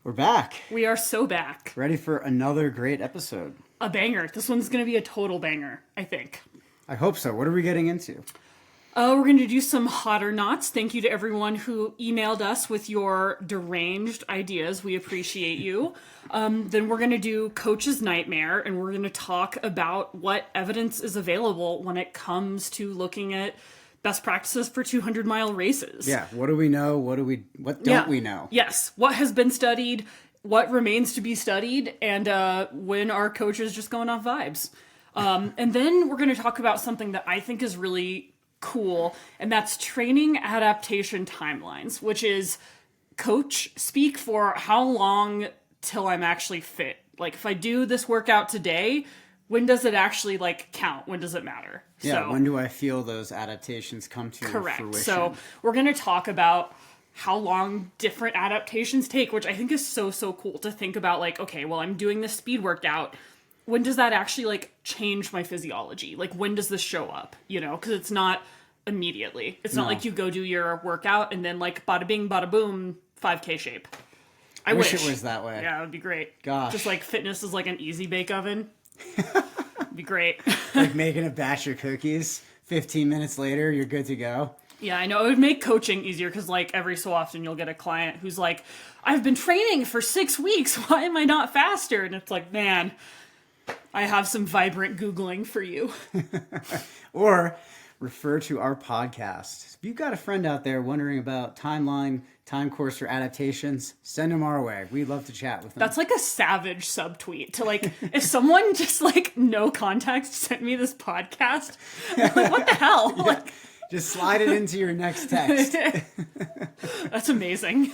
We're back. We are so back. Ready for another great episode. A banger. This one's going to be a total banger, I think. I hope so. What are we getting into? We're going to do some hot or nots. Thank you to everyone who emailed us with your deranged ideas. We appreciate you. Then we're going to do Coach's Nightmare, and we're going to talk about what evidence is available when it comes to looking at best practices for 200-mile races. Yeah, what do we know? What don't we know? Yes, what has been studied, what remains to be studied, and when our coach is just going off vibes. And then we're going to talk about something that I think is really cool, and that's training adaptation timelines, which is coach speak for how long till I'm actually fit. Like, if I do this workout today, when does it actually, count? When does it matter? Yeah, when do I feel those adaptations come to fruition? So we're going to talk about how long different adaptations take, which I think is so cool to think about. Okay, well, I'm doing this speed workout. When does that actually, change my physiology? When does this show up? Because it's not immediately. It's not like you go do your workout and then, bada bing, bada boom, 5K shape. I wish it was that way. Yeah, it would be great. Gosh. Just fitness is like an easy bake oven. It'd be great. Like making a batch of cookies. 15 minutes later, you're good to go. Yeah, I know. It would make coaching easier because, every so often you'll get a client who's like, I've been training for 6 weeks. Why am I not faster? And it's like, man, I have some vibrant Googling for you. Or refer to our podcast. If you've got a friend out there wondering about timeline, time course, or adaptations, send them our way. We'd love to chat with them. That's like a savage subtweet to if someone just no context sent me this podcast, I'm what the hell? Yeah. Just slide it into your next text. That's amazing.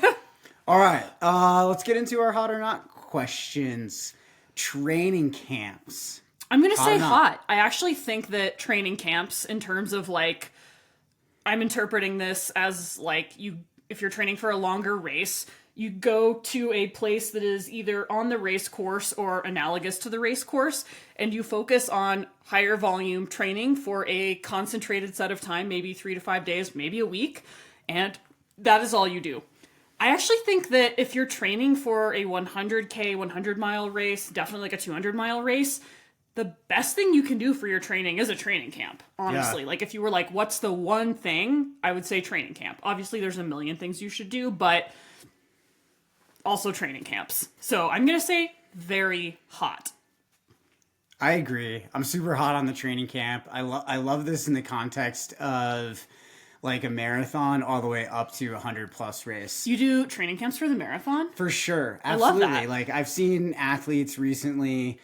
All right, let's get into our hot or not questions. Training camps. I'm going to say hot. I actually think that training camps, in terms of I'm interpreting this as if you're training for a longer race, you go to a place that is either on the race course or analogous to the race course, and you focus on higher volume training for a concentrated set of time, maybe 3 to 5 days, maybe a week, and that is all you do. I actually think that if you're training for a 100K, 100-mile race, definitely a 200-mile race, the best thing you can do for your training is a training camp, honestly. Yeah. If you were what's the one thing, I would say training camp. Obviously, there's a million things you should do, but also training camps. So I'm going to say very hot. I agree. I'm super hot on the training camp. I love this in the context of a marathon all the way up to 100+ race. You do training camps for the marathon? For sure. Absolutely. I love that. I've seen athletes recently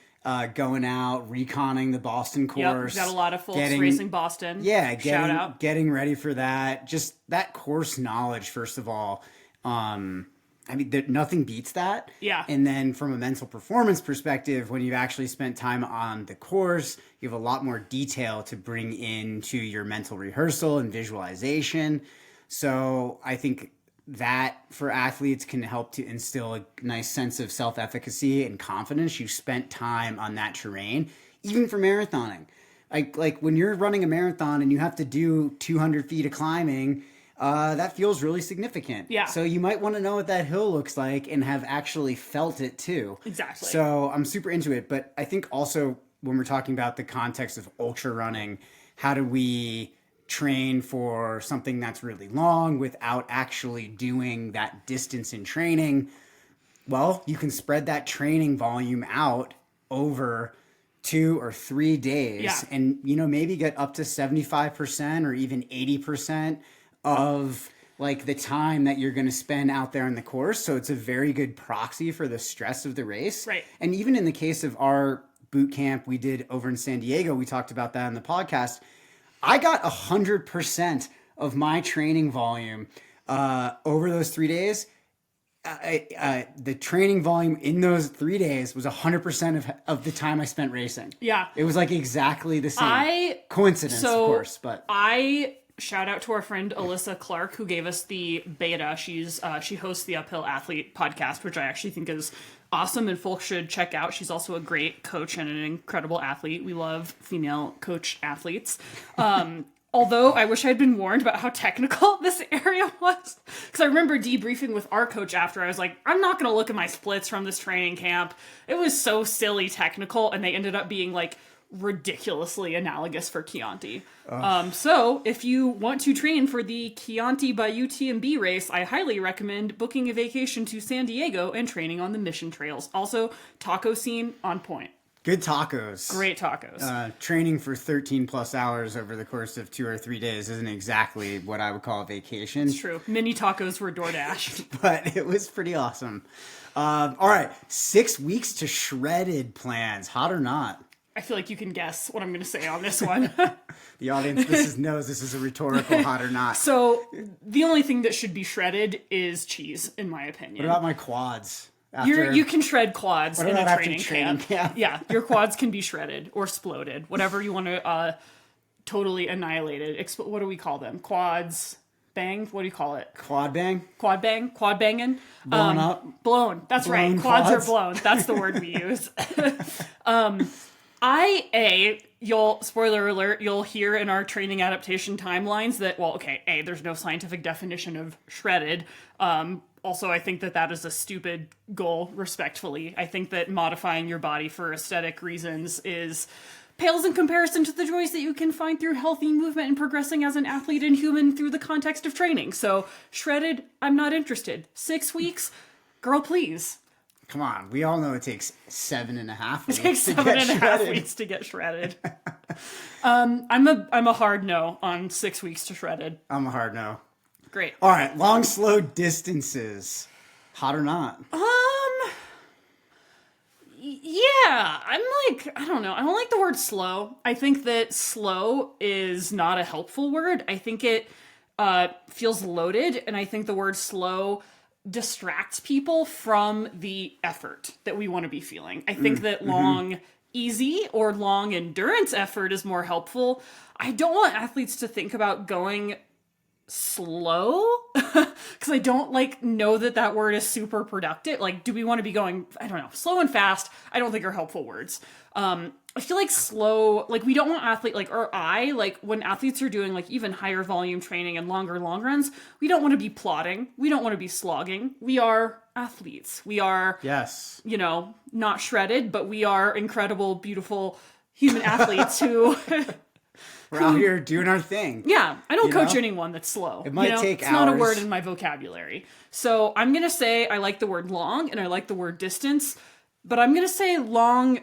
going out, reconning the Boston course. Yep, got a lot of folks racing Boston. Yeah, shout out. Getting ready for that. Just that course knowledge, first of all. Nothing beats that. Yeah. And then from a mental performance perspective, when you've actually spent time on the course, you have a lot more detail to bring into your mental rehearsal and visualization. So I think that for athletes can help to instill a nice sense of self-efficacy and confidence. You've spent time on that terrain, even for marathoning. Like when you're running a marathon and you have to do 200 feet of climbing, that feels really significant. Yeah. So you might want to know what that hill looks like and have actually felt it too. Exactly. So I'm super into it. But I think also when we're talking about the context of ultra running, how do we train for something that's really long without actually doing that distance in training? Well, you can spread that training volume out over 2 or 3 days and, maybe get up to 75% or even 80% of the time that you're going to spend out there on the course. So it's a very good proxy for the stress of the race. Right. And even in the case of our boot camp we did over in San Diego, we talked about that on the podcast. I got 100% of my training volume over those 3 days. The training volume in those 3 days was 100% of the time I spent racing. Yeah. It was exactly the same. Coincidence, of course, but shout out to our friend Alyssa Clark, who gave us the beta. She hosts the Uphill Athlete podcast, which I actually think is awesome and folks should check out. She's also a great coach and an incredible athlete. We love female coach athletes. Although I wish I had been warned about how technical this area was. Because I remember debriefing with our coach after. I was like, I'm not going to look at my splits from this training camp. It was so silly technical, and they ended up being like ridiculously analogous for Chianti. So if you want to train for the Chianti by UTMB race, I highly recommend booking a vacation to San Diego and training on the mission trails. Also, taco scene on point. Good tacos. Great tacos. Training for 13 plus hours over the course of 2 or 3 days isn't exactly what I would call a vacation. It's true. Mini tacos were DoorDash. But it was pretty awesome. All right. 6 weeks to shredded plans. Hot or not? I feel like you can guess what I'm going to say on this one. The audience knows this is a rhetorical hot or not. So the only thing that should be shredded is cheese, in my opinion. What about my quads? You can shred quads in a training camp. Yeah. Yeah, your quads can be shredded or exploded, whatever you want to totally annihilate it. What do we call them? Quads, bang? What do you call it? Quad bang? Quad bang? Quad banging? Blown up? Blown. That's Blown right. Quads are quads? blown. That's the word we use. Spoiler alert, you'll hear in our training adaptation timelines that, there's no scientific definition of shredded. Also, I think that is a stupid goal, respectfully. I think that modifying your body for aesthetic reasons pales in comparison to the joys that you can find through healthy movement and progressing as an athlete and human through the context of training. So, shredded, I'm not interested. 6 weeks? Girl, please. Come on. We all know it takes 7.5 weeks. It takes 7.5 weeks to get shredded. I'm a hard no on 6 weeks to shredded. I'm a hard no. Great. All right, long, slow distances. Hot or not? Yeah, I don't know. I don't like the word slow. I think that slow is not a helpful word. I think it feels loaded, and I think the word slow distracts people from the effort that we want to be feeling. I think that long, easy or long endurance effort is more helpful. I don't want athletes to think about going slow because I don't know that word is super productive. Do we want to be going, I don't know, slow and fast? I don't think are helpful words. I feel like slow, we don't want when athletes are doing even higher volume training and longer long runs, we don't want to be plodding. We don't want to be slogging. We are athletes. We are, yes, not shredded, but we are incredible, beautiful human athletes who we're out here doing our thing. Yeah, I don't coach anyone that's slow. It might take it's hours. Not a word in my vocabulary. So I'm going to say I like the word long and I like the word distance, but I'm going to say long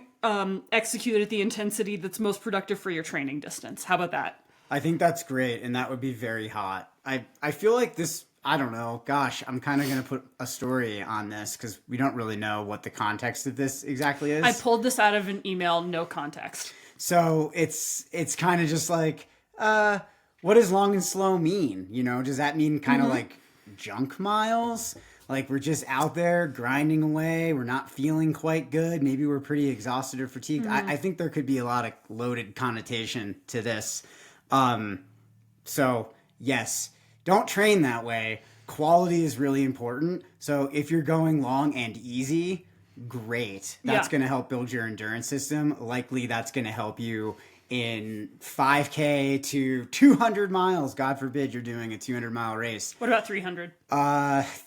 execute at the intensity that's most productive for your training distance. How about that? I think that's great, and that would be very hot. I feel like this, I don't know, gosh, I'm kind of going to put a story on this because we don't really know what the context of this exactly is. I pulled this out of an email, no context. So it's kind of just what does long and slow mean? Does that mean kind of like junk miles? We're just out there grinding away. We're not feeling quite good. Maybe we're pretty exhausted or fatigued. I think there could be a lot of loaded connotation to this. So yes, don't train that way. Quality is really important. So if you're going long and easy, great. That's going to help build your endurance system. Likely that's going to help you in 5K to 200 miles. God forbid you're doing a 200-mile race. What about 300?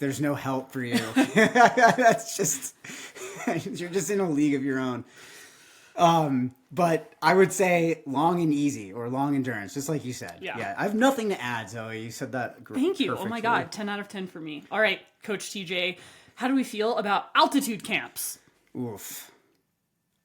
There's no help for you. That's just, you're just in a league of your own. But I would say long and easy or long endurance, just like you said. Yeah. I have nothing to add, Zoe. You said that great. Thank you. Oh my God. 10 out of 10 for me. All right, Coach TJ, how do we feel about altitude camps? Oof.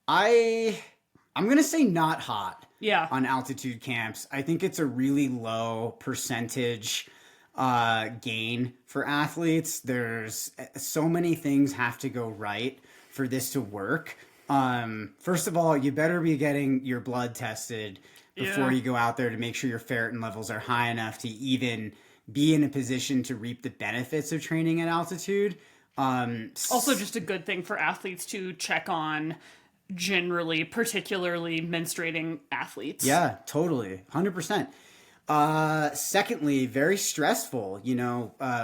I'm going to say not hot. Yeah. On altitude camps. I think it's a really low percentage gain for athletes. There's so many things have to go right for this to work. First of all, you better be getting your blood tested before you go out there to make sure your ferritin levels are high enough to even be in a position to reap the benefits of training at altitude. Also just a good thing for athletes to check on generally, particularly menstruating athletes. Yeah, totally. 100%. Secondly, very stressful,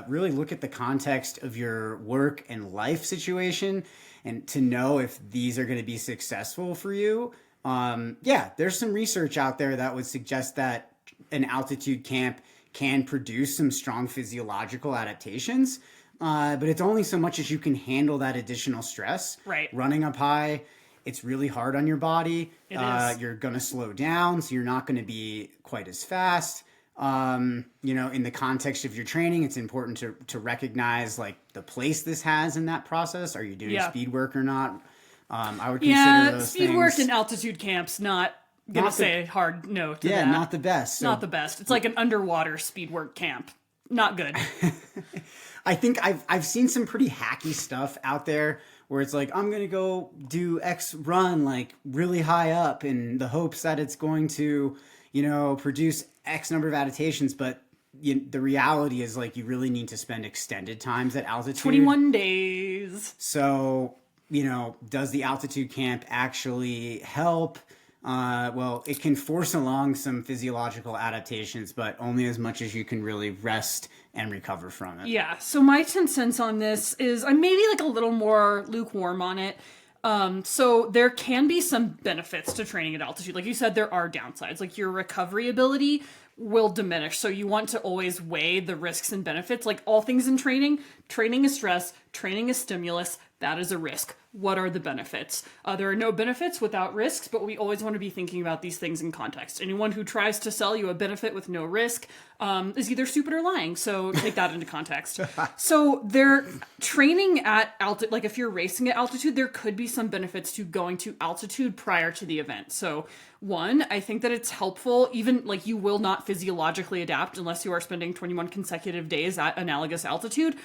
really look at the context of your work and life situation and to know if these are going to be successful for you. There's some research out there that would suggest that an altitude camp can produce some strong physiological adaptations, but it's only so much as you can handle that additional stress. Right. Running up high, it's really hard on your body. It is. You're going to slow down, so you're not going to be quite as fast. In the context of your training, it's important to recognize like the place this has in that process. Are you doing speed work or not? I would consider those speed things. work in altitude camps, not gonna say hard no to that. Yeah, not the best. Not the best. It's like an underwater speed work camp. Not good. I think I've seen some pretty hacky stuff out there where it's like, I'm gonna go do X run like really high up in the hopes that it's going to, produce X number of adaptations, but the reality is like you really need to spend extended times at altitude. 21 days. So, does the altitude camp actually help? Well, it can force along some physiological adaptations, but only as much as you can really rest and recover from it. Yeah, so my 10 cents on this is I'm maybe like a little more lukewarm on it. So there can be some benefits to training at altitude. Like you said, there are downsides. Like your recovery ability will diminish. So you want to always weigh the risks and benefits. Like all things in training, training is stress, training is stimulus. That is a risk. What are the benefits? There are no benefits without risks, but we always want to be thinking about these things in context. Anyone who tries to sell you a benefit with no risk is either stupid or lying. So take that into context. So they're training at altitude, like if you're racing at altitude, there could be some benefits to going to altitude prior to the event. So one, I think that it's helpful, even like you will not physiologically adapt unless you are spending 21 consecutive days at analogous altitude.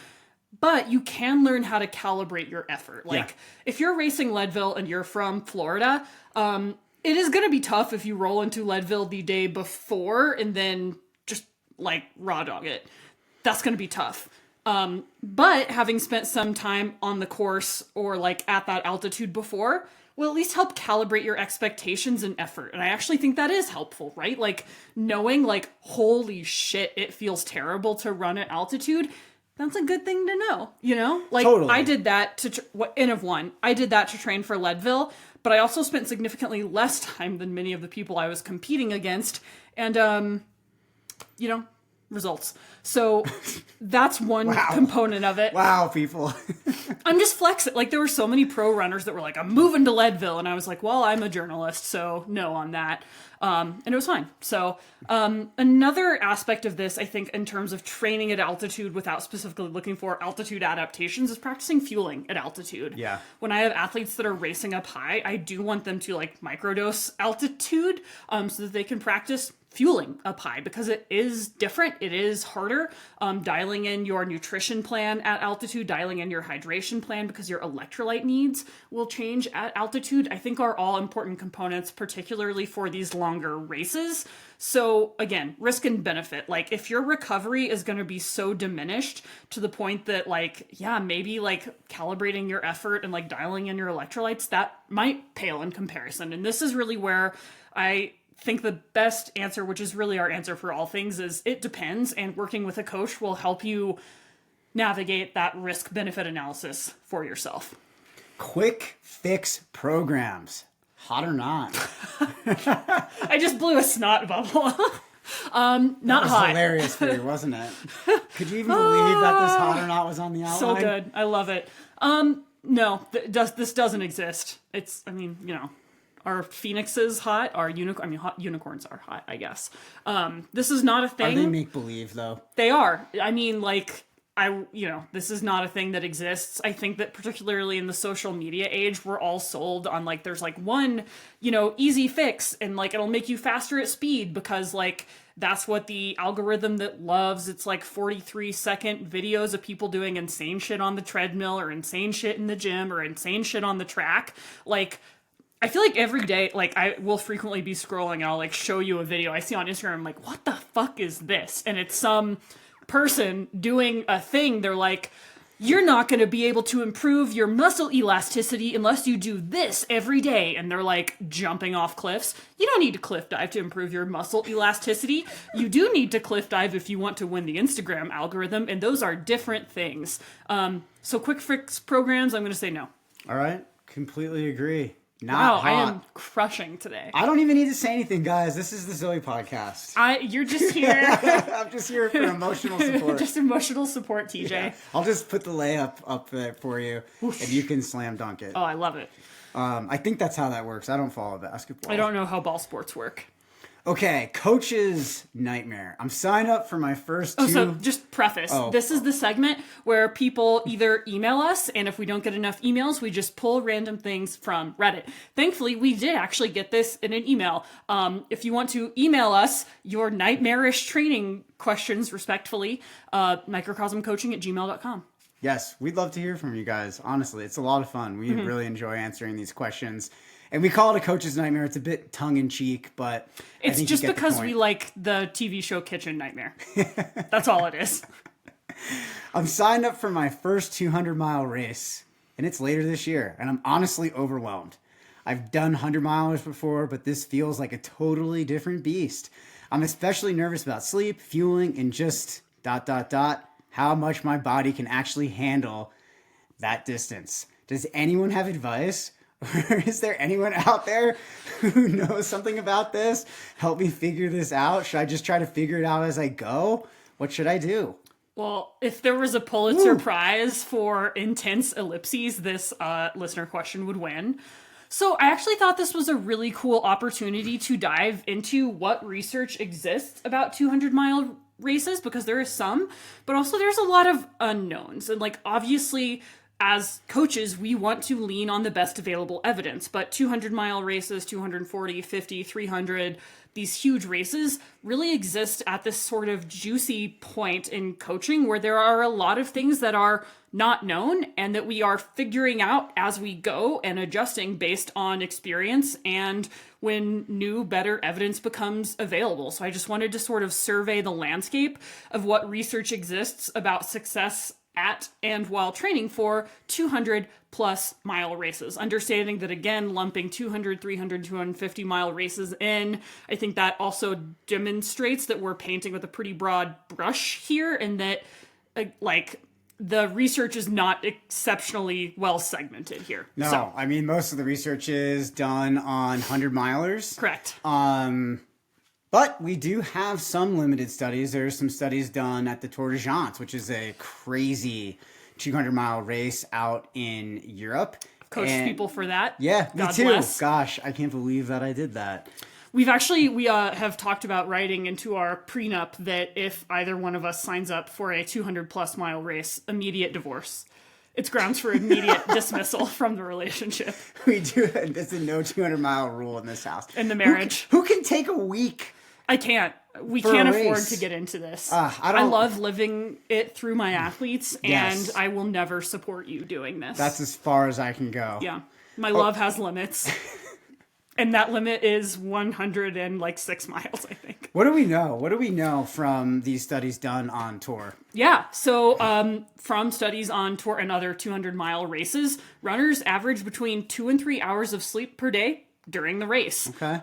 But you can learn how to calibrate your effort. Like, if you're racing Leadville and you're from Florida, it is going to be tough if you roll into Leadville the day before and then just, like, raw dog it. That's going to be tough. But having spent some time on the course or, like, at that altitude before will at least help calibrate your expectations and effort. And I actually think that is helpful, right? Like, knowing, like, holy shit, it feels terrible to run at altitude. That's a good thing to know, Like, totally. I did that to, N of one, I did that to train for Leadville, but I also spent significantly less time than many of the people I was competing against, and, results. So that's one component of it. Wow, people. I'm just flexing. Like, there were so many pro runners that were like, I'm moving to Leadville. And I was like, well, I'm a journalist, so no on that. And it was fine. So another aspect of this, I think, in terms of training at altitude without specifically looking for altitude adaptations is practicing fueling at altitude. Yeah. When I have athletes that are racing up high, I do want them to like microdose altitude so that they can practice fueling up high, because it is different. It is harder. Dialing in your nutrition plan at altitude, dialing in your hydration plan, because your electrolyte needs will change at altitude, I think are all important components, particularly for these longer races. So again, risk and benefit. Like, if your recovery is going to be so diminished to the point that maybe like calibrating your effort and like dialing in your electrolytes, that might pale in comparison. And this is really where I think the best answer, which is really our answer for all things, is it depends, and working with a coach will help you navigate that risk benefit analysis for yourself. Quick fix programs, hot or not? I just blew a snot bubble. Not that was hot. Hilarious for you, wasn't it? Could you even believe that this hot or not was on the outline? So good. I love it. No, this doesn't exist. It's, are phoenixes hot? Unicorns are hot, I guess. This is not a thing. Are they make believe though? They are. This is not a thing that exists. I think that particularly in the social media age, we're all sold on like, there's like one, easy fix, and like, it'll make you faster at speed because like, that's what the algorithm that loves. It's like 43-second videos of people doing insane shit on the treadmill or insane shit in the gym or insane shit on the track. Like, I feel like every day, like, I will frequently be scrolling and I'll, like, show you a video I see on Instagram. I'm like, what the fuck is this? And it's some person doing a thing. They're like, you're not going to be able to improve your muscle elasticity unless you do this every day. And they're, like, jumping off cliffs. You don't need to cliff dive to improve your muscle elasticity. You do need to cliff dive if you want to win the Instagram algorithm. And those are different things. So quick fix programs, I'm going to say no. All right. Completely agree. Not Wow, hot. I am crushing today. I don't even need to say anything, guys. This is the Zoe podcast. You're just here. I'm just here for emotional support. Just emotional support, TJ. Yeah. I'll just put the layup up there for you, and you can slam dunk it. Oh, I love it. I think that's how that works. I don't follow basketball. I don't know how ball sports work. Okay, coach's nightmare. I'm signed up for my first two. So just preface, this is the segment where people either email us, and if we don't get enough emails, we just pull random things from Reddit. Thankfully, we did actually get this in an email. If you want to email us your nightmarish training questions, respectfully, microcosmcoaching@gmail.com. Yes, we'd love to hear from you guys. Honestly, it's a lot of fun. We really enjoy answering these questions. And we call it a coach's nightmare. It's a bit tongue-in-cheek, but it's just because we like the TV show Kitchen Nightmare. That's all it is. I'm signed up for my first 200-mile race, and it's later this year, and I'm honestly overwhelmed. I've done 100-milers before, but this feels like a totally different beast. I'm especially nervous about sleep, fueling, and just ... how much my body can actually handle that distance. Does anyone have advice? Or is there anyone out there who knows something about this? Help me figure this out. Should I just try to figure it out as I go? What should I do? Well, if there was a Pulitzer Prize for intense ellipses, this listener question would win. So I actually thought this was a really cool opportunity to dive into what research exists about 200-mile races, because there is some, but also there's a lot of unknowns. And like, obviously, as coaches, we want to lean on the best available evidence, but 200-mile races, 240, 50, 300, these huge races really exist at this sort of juicy point in coaching where there are a lot of things that are not known and that we are figuring out as we go and adjusting based on experience and when new, better evidence becomes available. So I just wanted to sort of survey the landscape of what research exists about success at and while training for 200 plus mile races. Understanding that, again, lumping 200, 300, 250 mile races in, I think that also demonstrates that we're painting with a pretty broad brush here, and that the research is not exceptionally well segmented here. No, so, I mean, most of the research is done on 100-milers. Correct. But we do have some limited studies. There's some studies done at the Tour de France, which is a crazy 200-mile race out in Europe. Coached people for that. Yeah, God me too. Bless. Gosh, I can't believe that I did that. We have talked about writing into our prenup that if either one of us signs up for a 200-plus mile race, immediate divorce. It's grounds for immediate dismissal from the relationship. We do. There's a no 200-mile rule in this house. In the marriage. Who can take a week? I can't. We can't afford to get into this. I love living it through my athletes, and I will never support you doing this. That's as far as I can go. Yeah. My love has limits. And that limit is 106 miles, I think. What do we know? What do we know from these studies done on tour? Yeah, so from studies on tour and other 200-mile races, runners average between 2 and 3 hours of sleep per day during the race. Okay.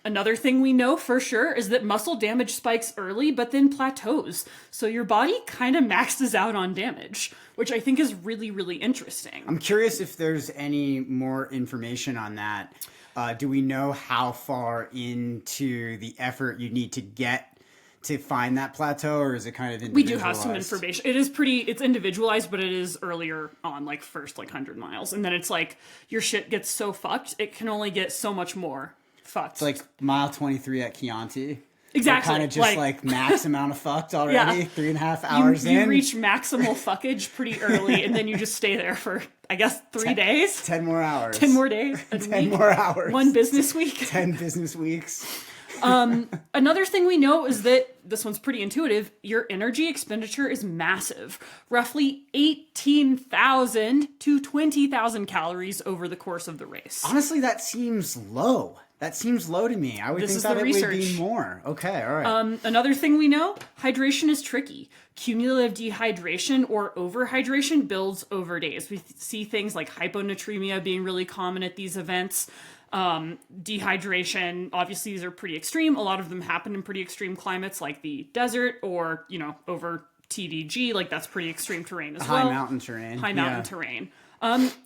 Another thing we know for sure is that muscle damage spikes early, but then plateaus. So your body kind of maxes out on damage, which I think is really, really interesting. I'm curious if there's any more information on that. Do we know how far into the effort you need to get to find that plateau, or is it kind of individualized? We do have some information. It's individualized, but it is earlier on, like first 100 miles. And then it's like your shit gets so fucked, it can only get so much more fucked. It's like mile 23 at Chianti. Exactly. Kind of just like max amount of fucked already, Yeah. 3.5 hours in. You reach maximal fuckage pretty early, and then you just stay there for, I guess, 3 days? 10 more hours. 10 more days? 10 more hours. 1 business week? 10 business weeks. Another thing we know is that, this one's pretty intuitive, your energy expenditure is massive. Roughly 18,000 to 20,000 calories over the course of the race. Honestly, that seems low. That seems low to me. I would think that it would be more. Okay, all right. Another thing we know, hydration is tricky. Cumulative dehydration or overhydration builds over days. We see things like hyponatremia being really common at these events. Dehydration, obviously these are pretty extreme. A lot of them happen in pretty extreme climates like the desert or, over TDG, like that's pretty extreme terrain as High well. mountain terrain. High mountain terrain.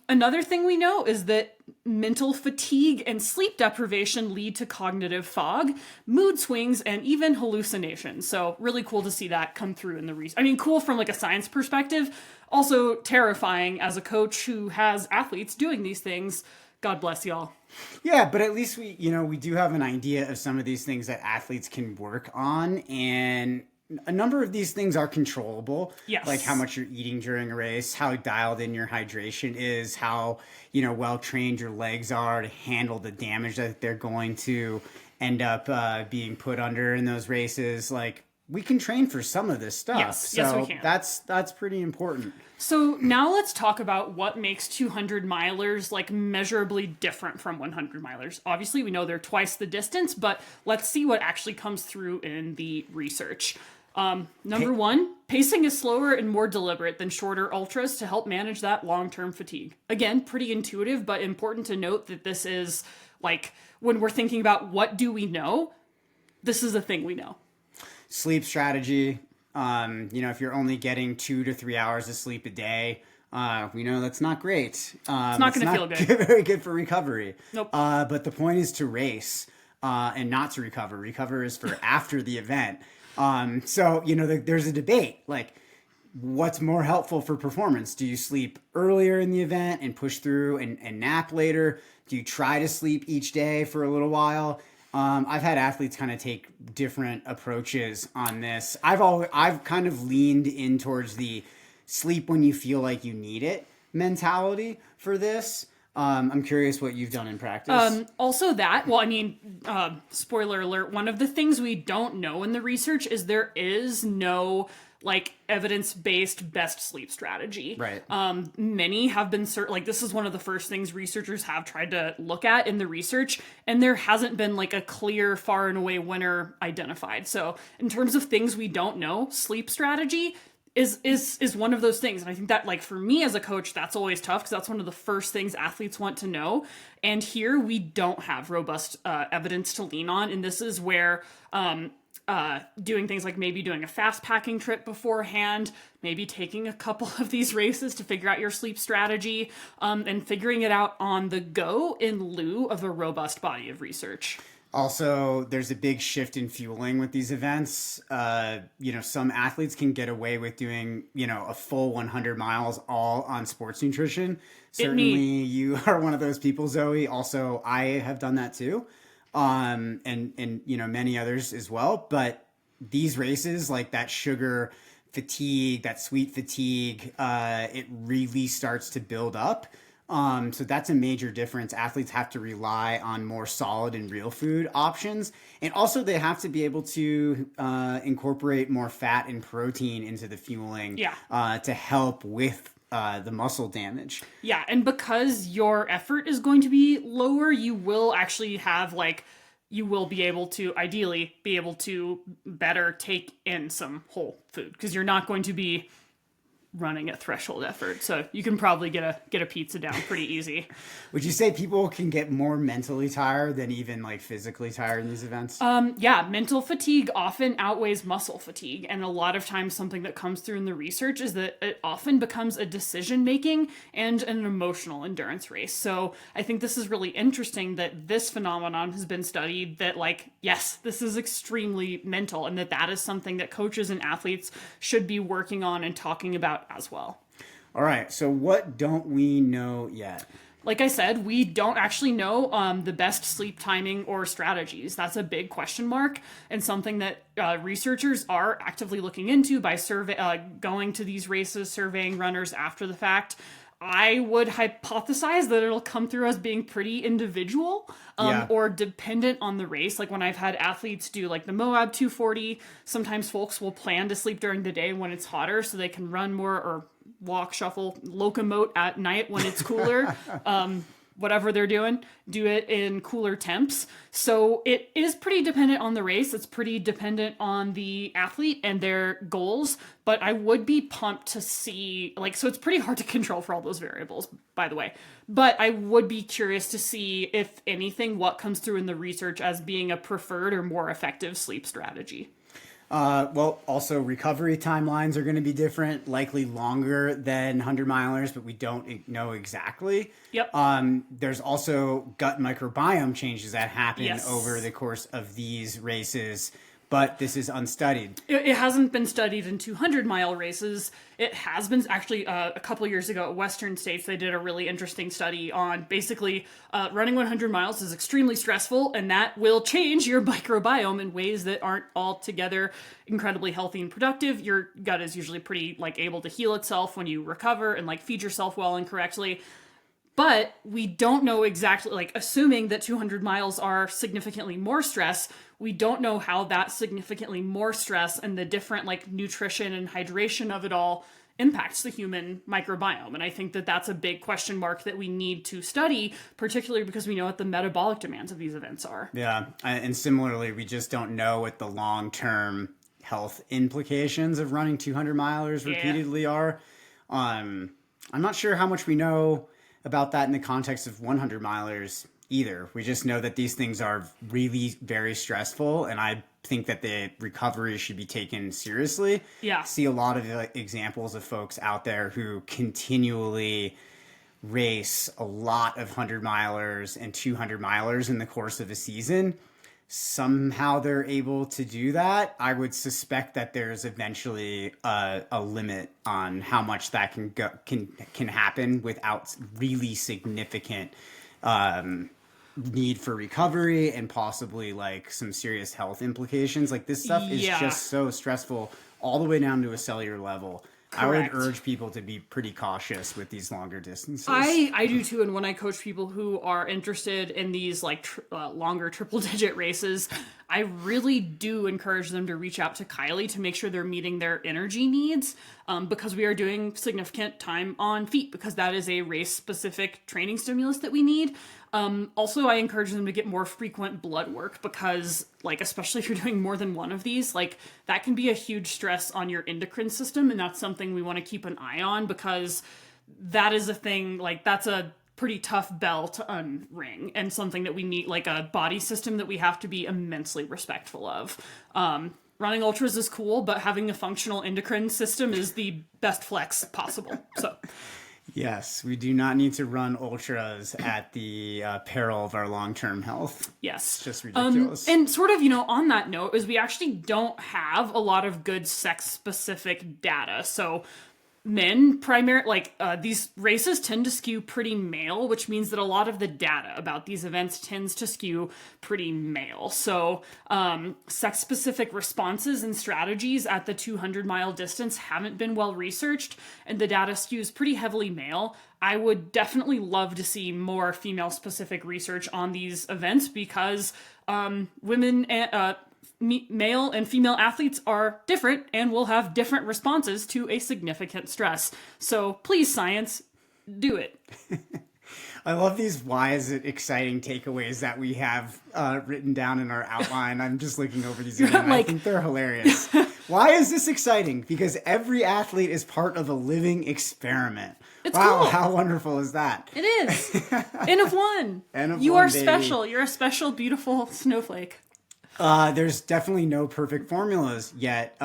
Another thing we know is that mental fatigue and sleep deprivation lead to cognitive fog, mood swings, and even hallucinations. So really cool to see that come through in the research. I mean, cool from like a science perspective, also terrifying as a coach who has athletes doing these things. God bless y'all. Yeah, but at least we do have an idea of some of these things that athletes can work on, and a number of these things are controllable. Yes. Like how much you're eating during a race, how dialed in your hydration is, how, well trained your legs are to handle the damage that they're going to end up being put under in those races. Like, we can train for some of this stuff. Yes, we can. That's pretty important. So now let's talk about what makes 200 milers like measurably different from 100 milers. Obviously, we know they're twice the distance, but let's see what actually comes through in the research. Number one, pacing is slower and more deliberate than shorter ultras to help manage that long-term fatigue. Again, pretty intuitive, but important to note that this is like when we're thinking about what do we know, this is a thing we know. Sleep strategy. If you're only getting 2 to 3 hours of sleep a day, we know that's not great. It's not going to feel good. Very good for recovery. Nope. But the point is to race and not to recover. Recover is for after the event. There's a debate. Like, what's more helpful for performance? Do you sleep earlier in the event and push through and nap later? Do you try to sleep each day for a little while? I've had athletes kind of take different approaches on this. I've kind of leaned in towards the sleep when you feel like you need it mentality for this. I'm curious what you've done in practice. Spoiler alert, one of the things we don't know in the research is there is no like evidence-based best sleep strategy. Right. Many have been this is one of the first things researchers have tried to look at in the research, and there hasn't been like a clear far and away winner identified. So in terms of things we don't know, sleep strategy is one of those things. And I think that, like, for me as a coach, that's always tough because that's one of the first things athletes want to know. And here we don't have robust evidence to lean on. And this is where doing things like maybe doing a fast packing trip beforehand, maybe taking a couple of these races to figure out your sleep strategy, and figuring it out on the go in lieu of a robust body of research. Also, there's a big shift in fueling with these events. Some athletes can get away with doing, a full 100 miles all on sports nutrition. Certainly you are one of those people, Zoe. Also, I have done that too. And many others as well. But these races, like that sugar fatigue, that sweet fatigue, it really starts to build up. So that's a major difference. Athletes have to rely on more solid and real food options. And also they have to be able to incorporate more fat and protein into the fueling to help with the muscle damage. Yeah, and because your effort is going to be lower, you will actually have you will be able to ideally be able to better take in some whole food because you're not going to be running at threshold effort. So you can probably get a pizza down pretty easy. Would you say people can get more mentally tired than even like physically tired in these events? Mental fatigue often outweighs muscle fatigue. And a lot of times something that comes through in the research is that it often becomes a decision-making and an emotional endurance race. So I think this is really interesting that this phenomenon has been studied that yes, this is extremely mental and that is something that coaches and athletes should be working on and talking about as well. All right. So what don't we know yet? Like I said, we don't actually know the best sleep timing or strategies. That's a big question mark and something that researchers are actively looking into by going to these races, surveying runners after the fact. I would hypothesize that it'll come through as being pretty individual or dependent on the race. Like when I've had athletes do the Moab 240, sometimes folks will plan to sleep during the day when it's hotter so they can run more or walk, shuffle, locomote at night when it's cooler. Whatever they're doing, do it in cooler temps. So it is pretty dependent on the race. It's pretty dependent on the athlete and their goals. But I would be pumped to see, so it's pretty hard to control for all those variables, by the way. But I would be curious to see, if anything, what comes through in the research as being a preferred or more effective sleep strategy. Well, also recovery timelines are going to be different, likely longer than 100 milers, but we don't know exactly. Yep. There's also gut microbiome changes that happen over Yes. the course of these races, but this is unstudied. It hasn't been studied in 200-mile races. It has been actually a couple years ago at Western States. They did a really interesting study on basically running 100 miles is extremely stressful, and that will change your microbiome in ways that aren't altogether incredibly healthy and productive. Your gut is usually pretty like able to heal itself when you recover and like feed yourself well and correctly. But we don't know exactly, like, assuming that 200 miles are significantly more stress, we don't know how that significantly more stress and the different, like, nutrition and hydration of it all impacts the human microbiome. And I think that that's a big question mark that we need to study, particularly because we know what the metabolic demands of these events are. Yeah, and similarly, we just don't know what the long-term health implications of running 200 milers repeatedly are. I'm not sure how much we know about that in the context of 100 milers either. We just know that these things are really very stressful, and I think that the recovery should be taken seriously. Yeah. See a lot of examples of folks out there who continually race a lot of 100 milers and 200 milers in the course of a season. Somehow they're able to do that. I would suspect that there's eventually a limit on how much that can happen without really significant need for recovery and possibly like some serious health implications. Like this stuff is just so stressful all the way down to a cellular level. Correct. I would urge people to be pretty cautious with these longer distances. I do too, and when I coach people who are interested in these like longer triple digit races, I really do encourage them to reach out to Kylie to make sure they're meeting their energy needs, because we are doing significant time on feet because that is a race specific training stimulus that we need. Also, I encourage them to get more frequent blood work because, like, especially if you're doing more than one of these, like, that can be a huge stress on your endocrine system, and that's something we want to keep an eye on because that is a thing, like, that's a pretty tough bell to unring and something that we need, like, a body system that we have to be immensely respectful of. Running ultras is cool, but having a functional endocrine system is the best flex possible, so... Yes, we do not need to run ultras at the peril of our long-term health. Yes. It's just ridiculous. And sort of, on that note, is we actually don't have a lot of good sex-specific data. So men these races tend to skew pretty male, which means that a lot of the data about these events tends to skew pretty male. So sex-specific responses and strategies at the 200-mile distance haven't been well researched, and the data skews pretty heavily male. I would definitely love to see more female-specific research on these events because women and male and female athletes are different and will have different responses to a significant stress. So please, science, do it. I love these wise, exciting takeaways that we have written down in our outline. I'm just looking over these again. I think they're hilarious. Why is this exciting? Because every athlete is part of a living experiment. It's wow, cool. How wonderful is that? It is. N of one. N of you one, are baby. special. You're a special, beautiful snowflake. There's definitely no perfect formulas yet,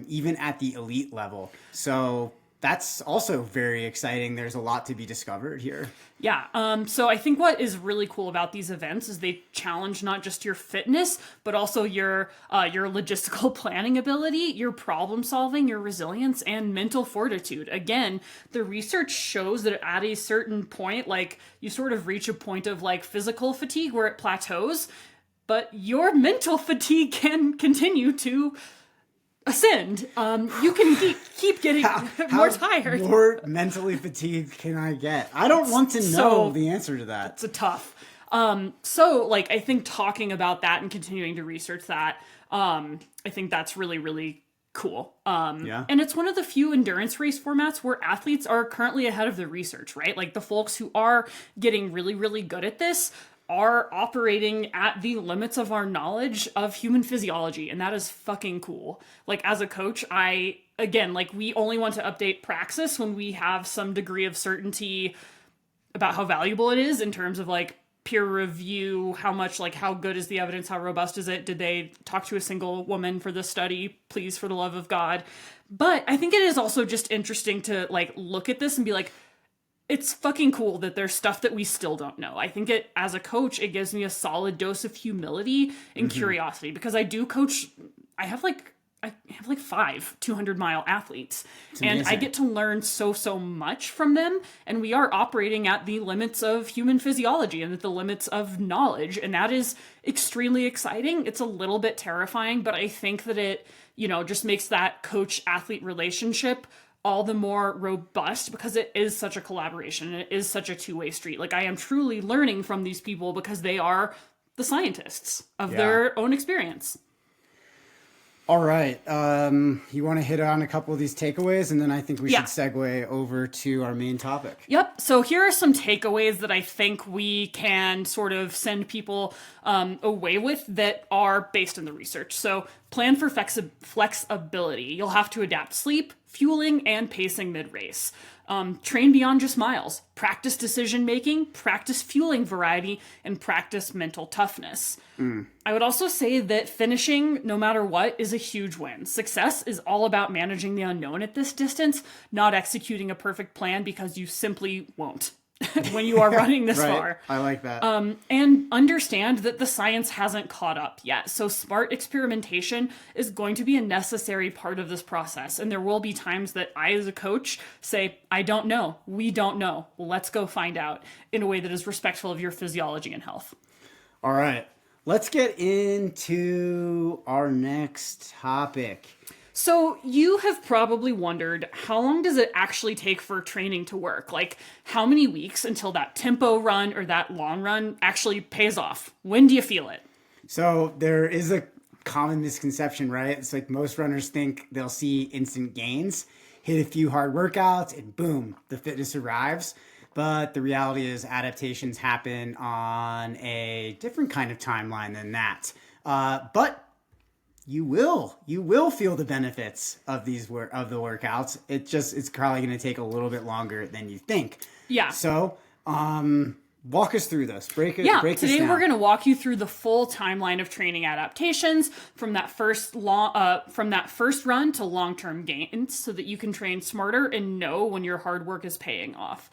even at the elite level. So that's also very exciting. There's a lot to be discovered here. Yeah. So I think what is really cool about these events is they challenge not just your fitness, but also your logistical planning ability, your problem solving, your resilience, and mental fortitude. Again, the research shows that at a certain point, like you sort of reach a point of like physical fatigue where it plateaus, but your mental fatigue can continue to ascend. You can keep getting more tired. More mentally fatigued can I get? I don't want to know the answer to that. It's a tough. I think talking about that and continuing to research that, I think that's really, really cool. And it's one of the few endurance race formats where athletes are currently ahead of the research, right? Like the folks who are getting really, really good at this are operating at the limits of our knowledge of human physiology, and that is fucking cool. Like, as a coach, we only want to update praxis when we have some degree of certainty about how valuable it is in terms of, like, peer review, how much, like, how good is the evidence, how robust is it, did they talk to a single woman for this study, please, for the love of God. But I think it is also just interesting to, like, look at this and be like, it's fucking cool that there's stuff that we still don't know. I think it, as a coach, it gives me a solid dose of humility and curiosity, because I do coach, I have like 5 200-mile athletes, and I get to learn so much from them, and we are operating at the limits of human physiology and at the limits of knowledge, and that is extremely exciting. It's a little bit terrifying, but I think that it, just makes that coach-athlete relationship all the more robust, because it is such a collaboration and it is such a two-way street. Like, I am truly learning from these people because they are the scientists of their own experience. All right. You want to hit on a couple of these takeaways, and then I think we should segue over to our main topic. Yep. So here are some takeaways that I think we can sort of send people away with that are based in the research. So plan for flexibility. You'll have to adapt sleep, fueling, and pacing mid-race. Train beyond just miles. Practice decision-making, practice fueling variety, and practice mental toughness. I would also say that finishing, no matter what, is a huge win. Success is all about managing the unknown at this distance, not executing a perfect plan, because you simply won't when you are running this far. I like that. And understand that the science hasn't caught up yet. So smart experimentation is going to be a necessary part of this process. And there will be times that I, as a coach, say, I don't know. We don't know. Let's go find out, in a way that is respectful of your physiology and health. All right. Let's get into our next topic. So you have probably wondered, how long does it actually take for training to work? Like, how many weeks until that tempo run or that long run actually pays off? When do you feel it? So there is a common misconception, right? It's like most runners think they'll see instant gains, hit a few hard workouts, and boom, the fitness arrives. But the reality is adaptations happen on a different kind of timeline than that. But you will feel the benefits of the workouts. It's probably going to take a little bit longer than you think. Yeah. So, walk us through this. Break this down. Today we're going to walk you through the full timeline of training adaptations from that first run to long-term gains, so that you can train smarter and know when your hard work is paying off.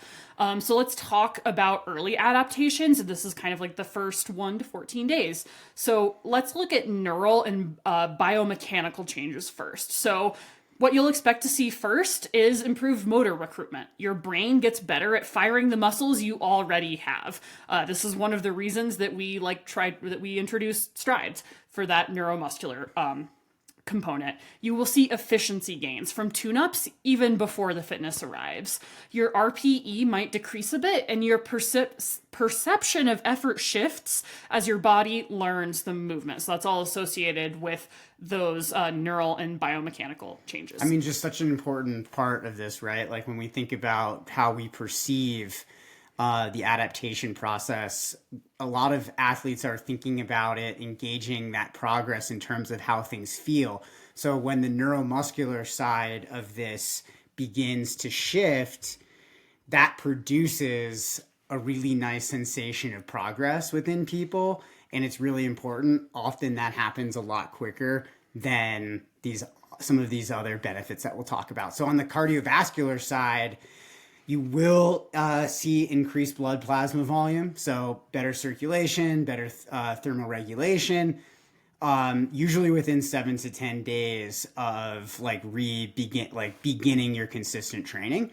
So let's talk about early adaptations. This is kind of like the first 1 to 14 days. So let's look at neural and biomechanical changes first. So what you'll expect to see first is improved motor recruitment. Your brain gets better at firing the muscles you already have. This is one of the reasons that we introduced strides for that neuromuscular component. You will see efficiency gains from tune-ups even before the fitness arrives. Your RPE might decrease a bit, and your perception of effort shifts as your body learns the movement. So that's all associated with those neural and biomechanical changes. I mean, just such an important part of this, right? Like, when we think about how we perceive the adaptation process, a lot of athletes are thinking about it, engaging that progress in terms of how things feel. So when the neuromuscular side of this begins to shift, that produces a really nice sensation of progress within people. And it's really important. Often that happens a lot quicker than some of these other benefits that we'll talk about. So on the cardiovascular side, you will see increased blood plasma volume, so better circulation, better thermal regulation, usually within 7 to 10 days of beginning your consistent training,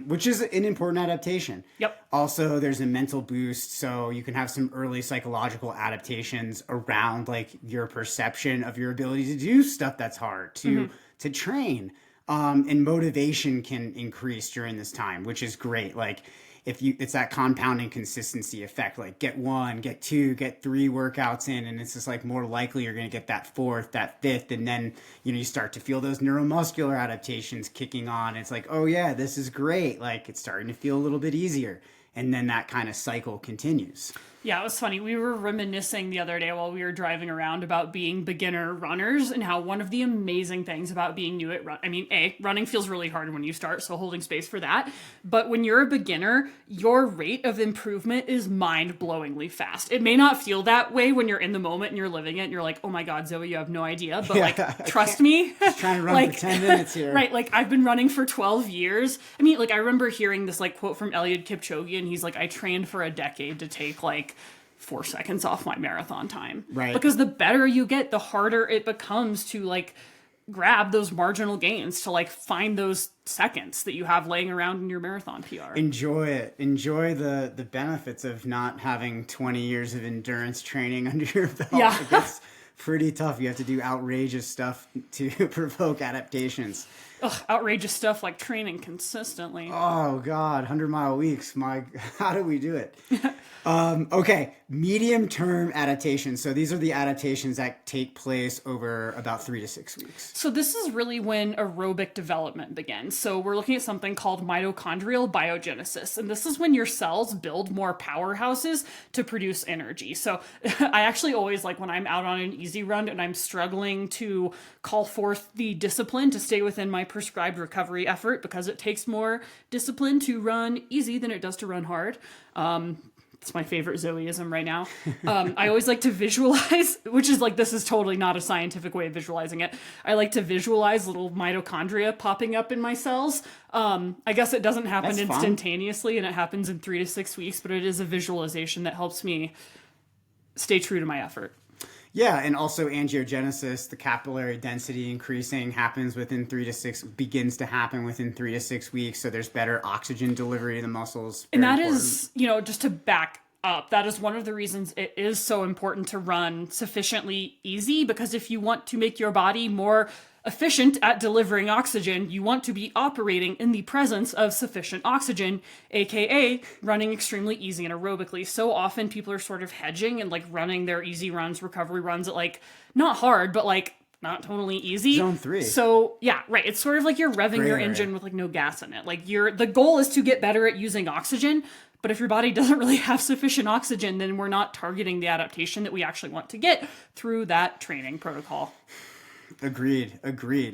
which is an important adaptation. Yep. Also, there's a mental boost, so you can have some early psychological adaptations around like your perception of your ability to do stuff that's hard, to train. And motivation can increase during this time, which is great. Like, it's that compounding consistency effect, like get 1, get 2, get 3 workouts in, and it's just like more likely you're going to get that 4th, that 5th. And then, you start to feel those neuromuscular adaptations kicking on. It's like, oh yeah, this is great. Like, it's starting to feel a little bit easier. and then that kind of cycle continues. Yeah, it was funny. We were reminiscing the other day while we were driving around about being beginner runners and how one of the amazing things about being new at running feels really hard when you start, so holding space for that. But when you're a beginner, your rate of improvement is mind-blowingly fast. It may not feel that way when you're in the moment and you're living it and you're like, oh my God, Zoe, you have no idea. But trust me. Just trying to run for 10 minutes here. Right, I've been running for 12 years. I remember hearing this quote from Eliud Kipchoge, and he's like, I trained for a decade to take 4 seconds off my marathon time. Right. Because the better you get, the harder it becomes to grab those marginal gains, to find those seconds that you have laying around in your marathon PR. Enjoy it. Enjoy the benefits of not having 20 years of endurance training under your belt. Yeah. It gets pretty tough. You have to do outrageous stuff to provoke adaptations. Outrageous stuff like training consistently. Oh God, 100-mile weeks. How do we do it? Okay, medium-term adaptations. So these are the adaptations that take place over about 3 to 6 weeks. So this is really when aerobic development begins. So we're looking at something called mitochondrial biogenesis. And this is when your cells build more powerhouses to produce energy. So I actually always when I'm out on an easy run and I'm struggling to call forth the discipline to stay within my prescribed recovery effort, because it takes more discipline to run easy than it does to run hard. It's my favorite Zoeism right now. I always like to visualize, which is this is totally not a scientific way of visualizing it. I like to visualize little mitochondria popping up in my cells. I guess it doesn't happen instantaneously, and it happens in 3 to 6 weeks, but it is a visualization that helps me stay true to my effort. Yeah, and also angiogenesis, the capillary density increasing, begins to happen within 3 to 6 weeks. So there's better oxygen delivery to the muscles. And that is, just to back up, that is one of the reasons it is so important to run sufficiently easy, because if you want to make your body more efficient at delivering oxygen, you want to be operating in the presence of sufficient oxygen, aka running extremely easy and aerobically. So often people are sort of hedging and running their easy runs, recovery runs at not hard, but not totally easy. Zone 3. So yeah, right. It's sort of you're revving your engine with no gas in it. The goal is to get better at using oxygen. But if your body doesn't really have sufficient oxygen, then we're not targeting the adaptation that we actually want to get through that training protocol. Agreed.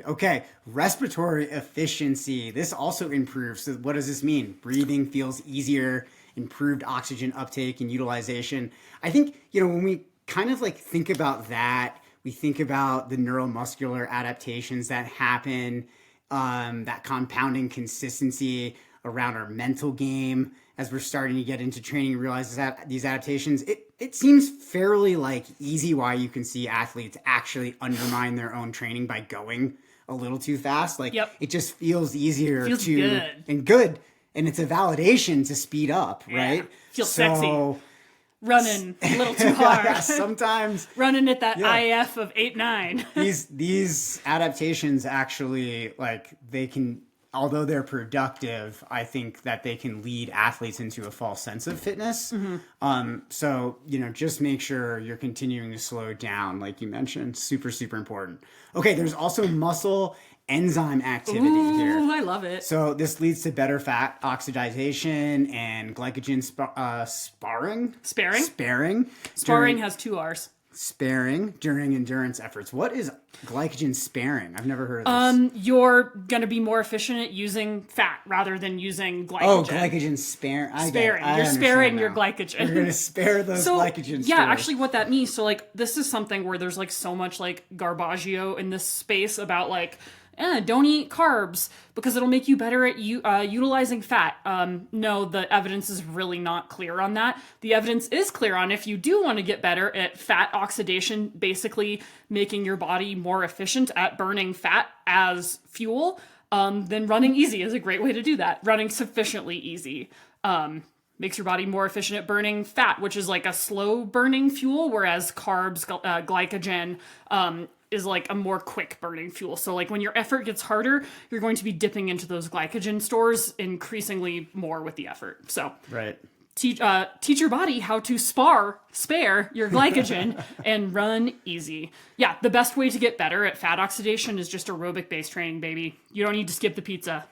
Okay, respiratory efficiency. This also improves. So what does this mean? Breathing feels easier, improved oxygen uptake and utilization. I think, when we kind of think about that, we think about the neuromuscular adaptations that happen, that compounding consistency around our mental game as we're starting to get into training and realize that these adaptations, it seems fairly easy why you can see athletes actually undermine their own training by going a little too fast. Yep. It just feels easier good. And it's a validation to speed up, right? Feels sexy. Running a little too hard. Sometimes. Running at that IF of 8-9. These adaptations actually, they can, although they're productive, I think that they can lead athletes into a false sense of fitness. Mm-hmm. So, just make sure you're continuing to slow down, like you mentioned. Super, super important. Okay, there's also muscle enzyme activity here. I love it. So this leads to better fat oxidation and glycogen sparing. Sparring has 2 R's. Sparing during endurance efforts. What is glycogen sparing? I've never heard of this. You're going to be more efficient at using fat rather than using glycogen. Oh, glycogen sparing. You're sparing your glycogen. You're going to spare those glycogen stores. Yeah, actually what that means, so this is something where there's so much garbaggio in this space about don't eat carbs because it'll make you better at utilizing fat. No, the evidence is really not clear on that. The evidence is clear on if you do want to get better at fat oxidation, basically making your body more efficient at burning fat as fuel, then running easy is a great way to do that. Running sufficiently easy makes your body more efficient at burning fat, which is a slow burning fuel, whereas carbs, glycogen, is a more quick burning fuel. So when your effort gets harder, you're going to be dipping into those glycogen stores increasingly more with the effort. So right. Teach your body how to spare your glycogen and run easy. Yeah, the best way to get better at fat oxidation is just aerobic based training, baby. You don't need to skip the pizza.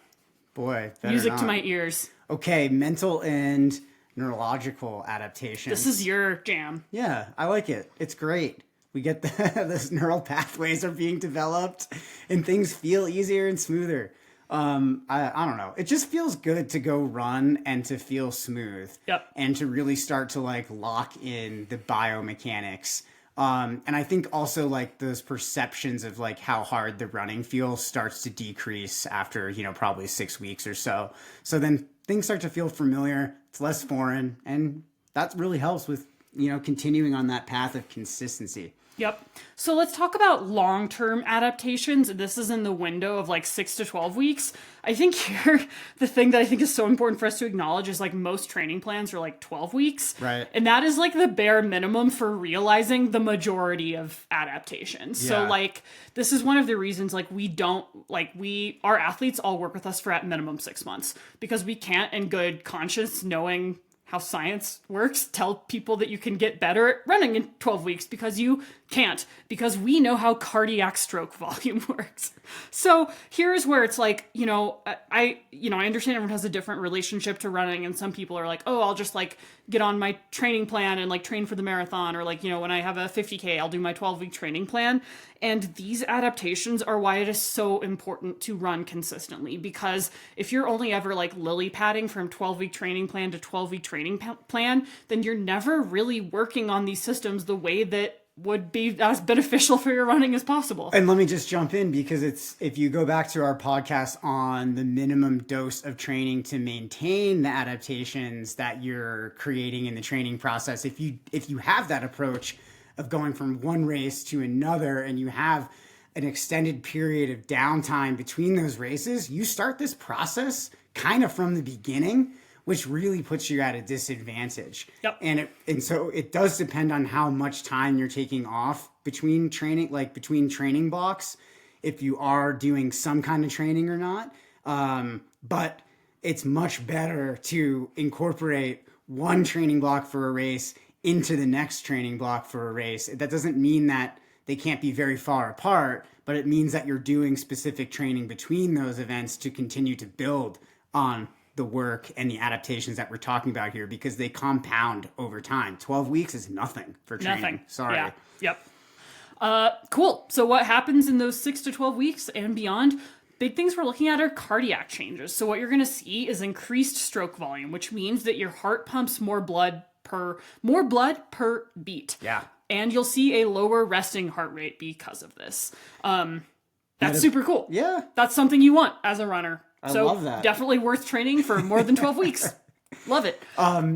Boy, music to my ears. Okay, mental and neurological adaptations. This is your jam. Yeah, I like it. It's great. We get this neural pathways are being developed and things feel easier and smoother. I don't know. It just feels good to go run and to feel smooth. Yep. And to really start to like lock in the biomechanics. And I think also like those perceptions of like how hard the running feels starts to decrease after, probably 6 weeks or so. So then things start to feel familiar. It's less foreign. And that really helps with, continuing on that path of consistency. Yep. So let's talk about long-term adaptations. This is in the window of like 6 to 12 weeks. I think here, the thing that I think is so important for us to acknowledge is like most training plans are like 12 weeks. Right. And that is like the bare minimum for realizing the majority of adaptations. Yeah. So like, this is one of the reasons like our athletes all work with us for at minimum 6 months because we can't in good conscience knowing how science works, tell people that you can get better at running in 12 weeks because you can't, because we know how cardiac stroke volume works. So here's where it's like, I understand everyone has a different relationship to running, and some people are like, oh, I'll just like get on my training plan and like train for the marathon, or like, when I have a 50K, I'll do my 12-week training plan. And these adaptations are why it is so important to run consistently, because if you're only ever like lily padding from 12-week training plan to 12-week training plan, then you're never really working on these systems the way that would be as beneficial for your running as possible. And let me just jump in, because if you go back to our podcast on the minimum dose of training to maintain the adaptations that you're creating in the training process, if you have that approach of going from one race to another and you have an extended period of downtime between those races, you start this process kind of from the beginning, which really puts you at a disadvantage. Yep. And so it does depend on how much time you're taking off between training blocks, if you are doing some kind of training or not. But it's much better to incorporate one training block for a race into the next training block for a race. That doesn't mean that they can't be very far apart, but it means that you're doing specific training between those events to continue to build on the work and the adaptations that we're talking about here, because they compound over time. 12 weeks is nothing for training. Nothing. Sorry. Yeah. Yep. Cool. So what happens in those 6 to 12 weeks and beyond? Big things we're looking at are cardiac changes. So what you're going to see is increased stroke volume, which means that your heart pumps more blood per beat. Yeah. And you'll see a lower resting heart rate because of this. That's super cool. Yeah. That's something you want as a runner. I love that. Definitely worth training for more than 12 weeks. Love it.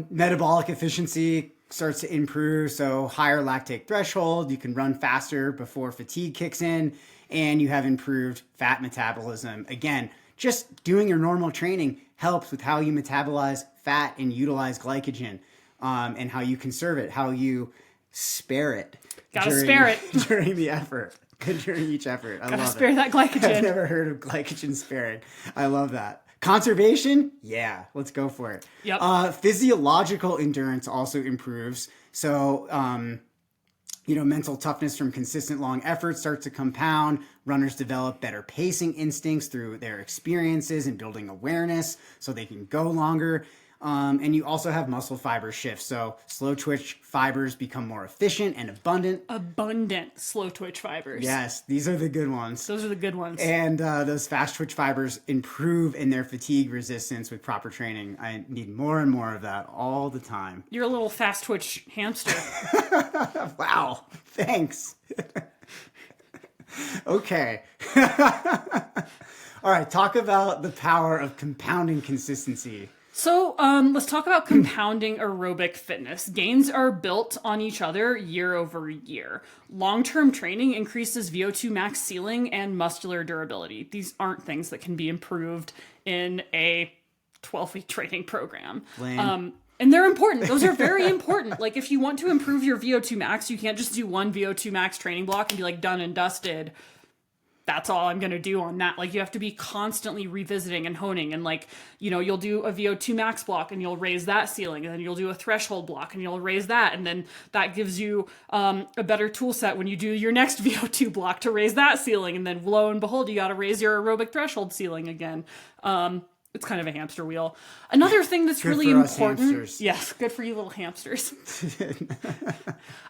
Metabolic efficiency starts to improve. So higher lactate threshold, you can run faster before fatigue kicks in, and you have improved fat metabolism. Again, just doing your normal training helps with how you metabolize fat and utilize glycogen, and how you conserve it, how you spare it. Spare it. During the effort. During each effort. I love it. Spare that glycogen. I've never heard of glycogen sparing. I love that. Conservation? Yeah, let's go for it. Yep. Physiological endurance also improves. So, mental toughness from consistent long efforts starts to compound. Runners develop better pacing instincts through their experiences and building awareness so they can go longer. And you also have muscle fiber shifts. So slow twitch fibers become more efficient and abundant. Abundant slow twitch fibers. Yes, these are the good ones. Those are the good ones. And those fast twitch fibers improve in their fatigue resistance with proper training. I need more and more of that all the time. You're a little fast twitch hamster. Wow, thanks. Okay. All right, talk about the power of compounding consistency. So let's talk about compounding aerobic fitness. Gains are built on each other year over year. Long-term training increases VO2 max ceiling and muscular durability. These aren't things that can be improved in a 12-week training program. And they're important. Those are very important. Like if you want to improve your VO2 max, you can't just do one VO2 max training block and be like done and dusted. That's all I'm going to do on that. Like you have to be constantly revisiting and honing, and like, you'll do a VO2 max block and you'll raise that ceiling, and then you'll do a threshold block and you'll raise that. And then that gives you a better tool set when you do your next VO2 block to raise that ceiling. And then lo and behold, you got to raise your aerobic threshold ceiling again. it's kind of a hamster wheel. Another thing that's Good really for us important. hamsters. Yes, good for you little hamsters.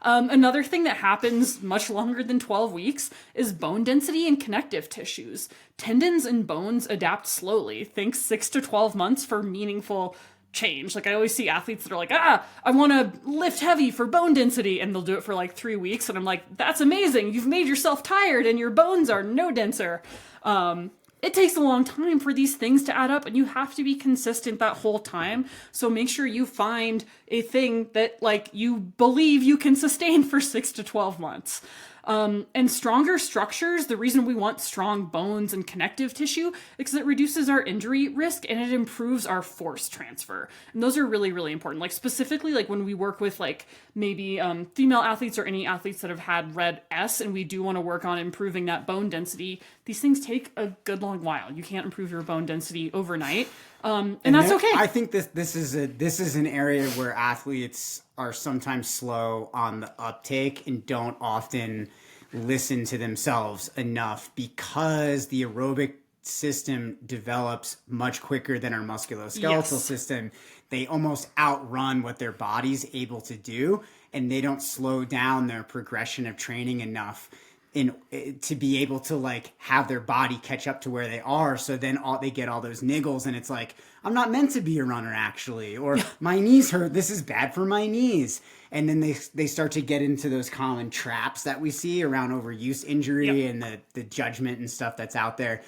Another thing that happens much longer than 12 weeks is bone density and connective tissues. Tendons and bones adapt slowly. Think 6 to 12 months for meaningful change. Like I always see athletes that are like, I want to lift heavy for bone density, and they'll do it for like 3 weeks, and I'm like, that's amazing. You've made yourself tired and your bones are no denser. It takes a long time for these things to add up, and you have to be consistent that whole time. So make sure you find a thing that like you believe you can sustain for 6 to 12 months. And stronger structures, the reason we want strong bones and connective tissue is because it reduces our injury risk and it improves our force transfer. And those are really, really important. Like specifically, like when we work with like maybe female athletes or any athletes that have had red S, and we do want to work on improving that bone density, these things take a good long while. You can't improve your bone density overnight. And that's okay. I think this is an area where athletes are sometimes slow on the uptake and don't often listen to themselves enough, because the aerobic system develops much quicker than our musculoskeletal system. They almost outrun what their body's able to do, and they don't slow down their progression of training enough to be able to like have their body catch up to where they are. So then they get all those niggles, and it's like, I'm not meant to be a runner actually, or my knees hurt. This is bad for my knees. And then they start to get into those common traps that we see around overuse injury and the judgment and stuff that's out there.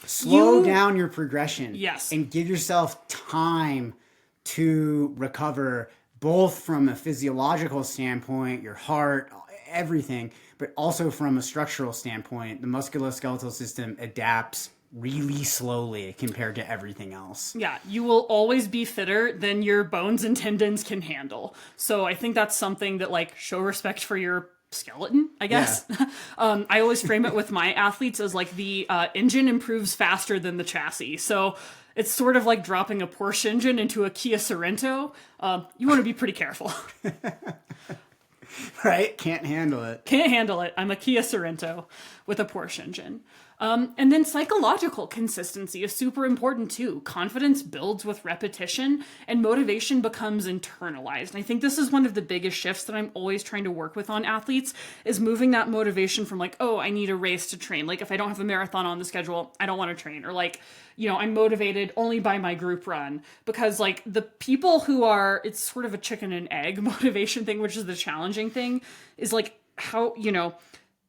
Slow down your progression. Yes. And give yourself time to recover, both from a physiological standpoint, your heart, everything, but also from a structural standpoint. The musculoskeletal system adapts really slowly compared to everything else. Yeah, you will always be fitter than your bones and tendons can handle. So I think that's something that like show respect for your skeleton, I guess. Yeah. I always frame it with my athletes as like the engine improves faster than the chassis. So it's sort of like dropping a Porsche engine into a Kia Sorento. You want to be pretty careful. Right? Can't handle it. Can't handle it. I'm a Kia Sorento with a Porsche engine. And then psychological consistency is super important too. Confidence builds with repetition and motivation becomes internalized. And I think this is one of the biggest shifts that I'm always trying to work with on athletes, is moving that motivation from like, oh, I need a race to train. Like if I don't have a marathon on the schedule, I don't want to train. Or like, you know, I'm motivated only by my group run, because like the people who are, it's sort of a chicken and egg motivation thing, which is the challenging thing, is like how, you know,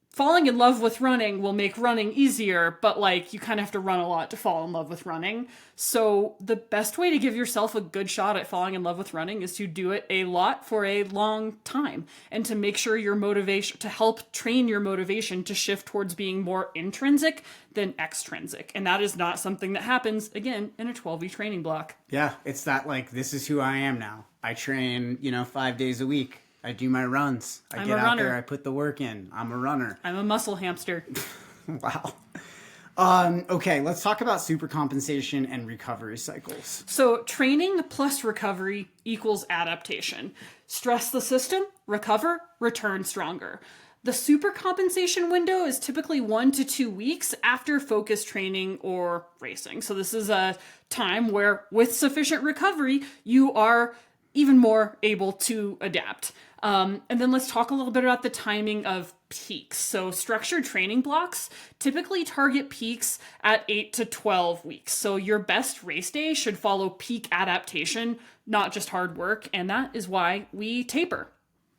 falling in love with running will make running easier, but like you kind of have to run a lot to fall in love with running. So the best way to give yourself a good shot at falling in love with running is to do it a lot for a long time, and to make sure your motivation, to help train your motivation to shift towards being more intrinsic than extrinsic. And that is not something that happens, again, in a 12-week training block. Yeah, it's that like, this is who I am now. I train, 5 days a week. I do my runs. I get out there. I put the work in. I'm a runner. I'm a muscle hamster. Wow. Okay, let's talk about supercompensation and recovery cycles. So training plus recovery equals adaptation. Stress the system, recover, return stronger. The supercompensation window is typically 1 to 2 weeks after focused training or racing. So this is a time where, with sufficient recovery, you are even more able to adapt. And then let's talk a little bit about the timing of peaks. So structured training blocks typically target peaks at 8 to 12 weeks. So your best race day should follow peak adaptation, not just hard work. And that is why we taper.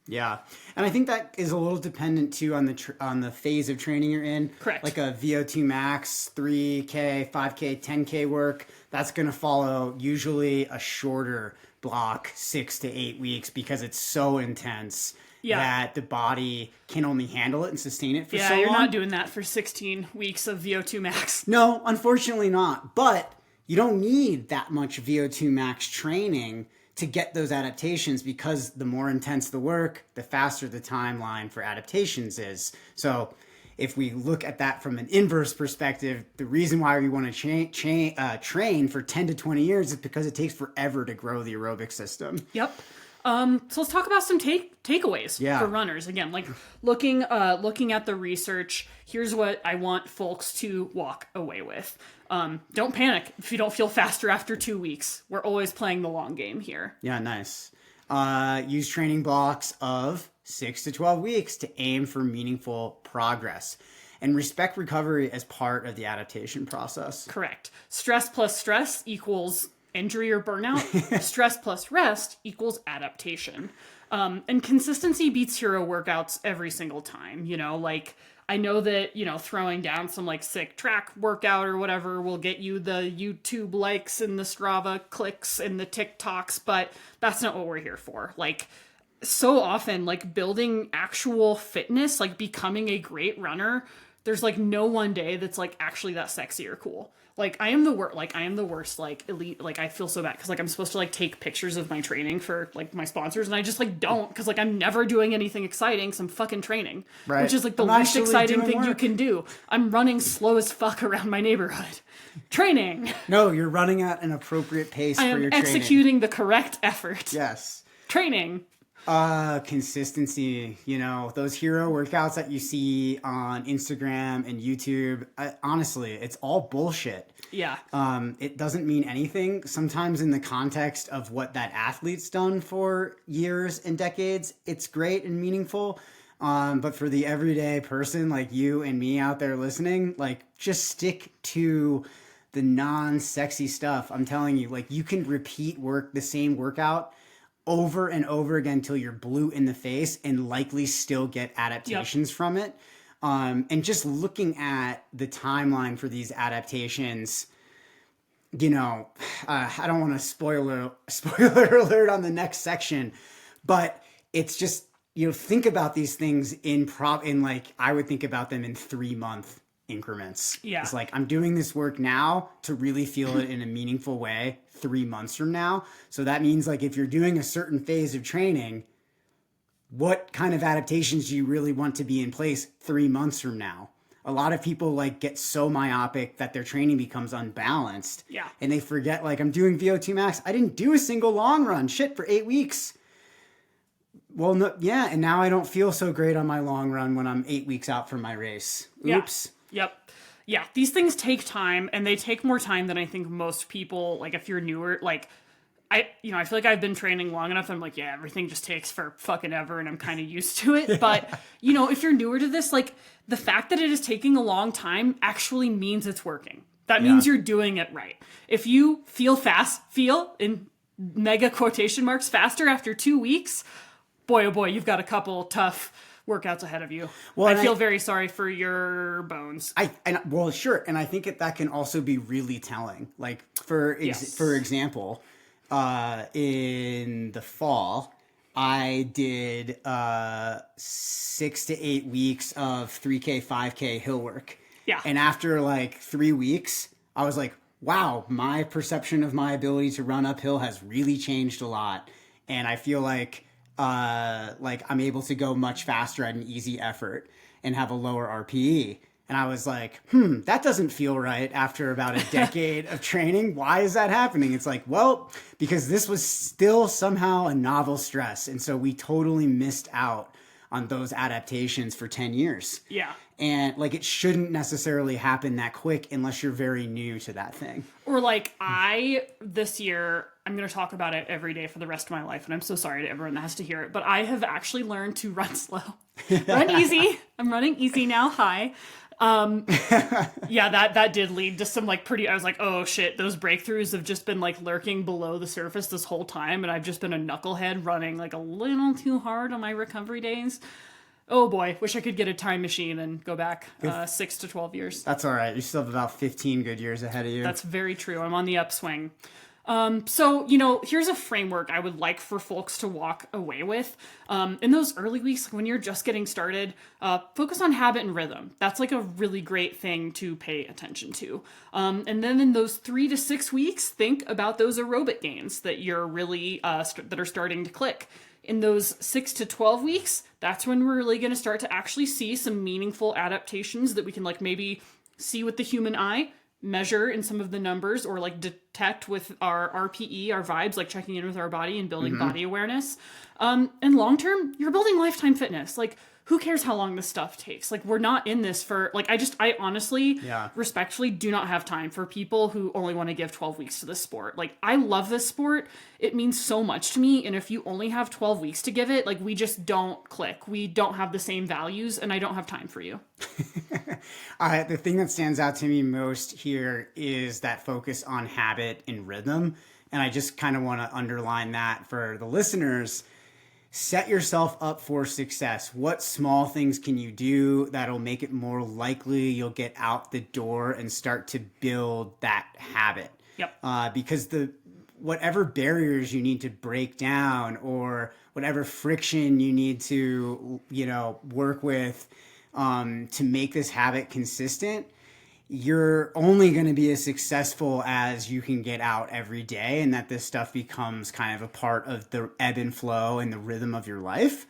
Yeah. And I think that is a little dependent too on the phase of training you're in. Correct. Like a VO2 max, 3K, 5K, 10K work, that's going to follow usually a shorter block, 6 to 8 weeks, because it's so intense that the body can only handle it and sustain it for so long. Yeah, you're not doing that for 16 weeks of VO2 max. No, unfortunately not. But you don't need that much VO2 max training to get those adaptations, because the more intense the work, the faster the timeline for adaptations is. So if we look at that from an inverse perspective, the reason why we want to train for 10 to 20 years is because it takes forever to grow the aerobic system. Yep. So let's talk about some takeaways for runners. Again, like looking at the research, here's what I want folks to walk away with. Don't panic if you don't feel faster after 2 weeks. We're always playing the long game here. Yeah, nice. Use training blocks of 6 to 12 weeks to aim for meaningful progress. And respect recovery as part of the adaptation process. Correct. Stress plus stress equals injury or burnout. Stress plus rest equals adaptation. And consistency beats hero workouts every single time. You know, like I know that, you know, throwing down some like sick track workout or whatever will get you the YouTube likes and the Strava clicks and the TikToks, but that's not what we're here for. Like so often, like building actual fitness, like becoming a great runner, there's like no one day that's like actually that sexy or cool. Like I am the worst, like elite, like I feel so bad because like I'm supposed to like take pictures of my training for like my sponsors and I just like don't because like I'm never doing anything exciting because I'm fucking training, right. Which is like the least exciting thing you can do. I'm running slow as fuck around my neighborhood. Training. No, you're running at an appropriate pace for your training. I am executing the correct effort. Yes. Training. Consistency, you know, those hero workouts that you see on Instagram and YouTube, honestly, it's all bullshit. Yeah. It doesn't mean anything. Sometimes in the context of what that athlete's done for years and decades, it's great and meaningful. But for the everyday person like you and me out there listening, like just stick to the non-sexy stuff. I'm telling you, like you can repeat the same workout over and over again till you're blue in the face and likely still get adaptations from it. And just looking at the timeline for these adaptations, you know, I don't want to spoiler alert on the next section, but it's just, you know, think about these things in like, I would think about them in 3-month increments. Yeah. It's like, I'm doing this work now to really feel it in a meaningful way 3 months from now. So that means like, if you're doing a certain phase of training, what kind of adaptations do you really want to be in place 3 months from now? A lot of people like get so myopic that their training becomes unbalanced. Yeah. And they forget like, I'm doing VO2 max. I didn't do a single long run for 8 weeks. Well, no, yeah. And now I don't feel so great on my long run when I'm 8 weeks out from my race. Oops. Yeah. Yep. Yeah, these things take time, and they take more time than I think most people, like, if you're newer, like, I feel like I've been training long enough, I'm like, yeah, everything just takes for fucking ever, and I'm kind of used to it, but, you know, if you're newer to this, like, the fact that it is taking a long time actually means it's working. That means you're doing it right. If you feel in mega quotation marks, faster after 2 weeks, boy, oh boy, you've got a couple tough workouts ahead of you. Well, I feel very sorry for your bones. Well, sure. And I think that can also be really telling. Like for example, in the fall, I did 6 to 8 weeks of 3K, 5K hill work. Yeah. And after like 3 weeks, I was like, wow, my perception of my ability to run uphill has really changed a lot. And I feel like I'm able to go much faster at an easy effort and have a lower RPE. And I was like, that doesn't feel right after about a decade of training. Why is that happening? It's like, well, because this was still somehow a novel stress. And so we totally missed out on those adaptations for 10 years. Yeah. And like, it shouldn't necessarily happen that quick unless you're very new to that thing. Or like this year, I'm going to talk about it every day for the rest of my life. And I'm so sorry to everyone that has to hear it, but I have actually learned to run slow, run easy. I'm running easy now. Hi. Yeah, that did lead to some like I was like, oh shit, those breakthroughs have just been like lurking below the surface this whole time. And I've just been a knucklehead running like a little too hard on my recovery days. Oh boy, wish I could get a time machine and go back 6 to 12 years. That's all right. You still have about 15 good years ahead of you. That's very true. I'm on the upswing. So, you know, here's a framework I would like for folks to walk away with. In those early weeks, when you're just getting started, focus on habit and rhythm. That's like a really great thing to pay attention to. And then in those 3 to 6 weeks, think about those aerobic gains that you're really, that are starting to click. In those 6 to 12 weeks, that's when we're really going to start to actually see some meaningful adaptations that we can like maybe see with the human eye, measure in some of the numbers or like detect with our RPE, our vibes, like checking in with our body and building body awareness. And long term, you're building lifetime fitness. Like, who cares how long this stuff takes? Like, we're not in this for, like, I honestly, respectfully do not have time for people who only want to give 12 weeks to this sport. Like, I love this sport. It means so much to me. And if you only have 12 weeks to give it, like, we just don't click. We don't have the same values, and I don't have time for you. The thing that stands out to me most here is that focus on habit and rhythm. And I just kind of want to underline that for the listeners. Set yourself up for success. What small things can you do that'll make it more likely you'll get out the door and start to build that habit? Yep. Because whatever barriers you need to break down or whatever friction you need to, work with to make this habit consistent, you're only going to be as successful as you can get out every day, and that this stuff becomes kind of a part of the ebb and flow and the rhythm of your life.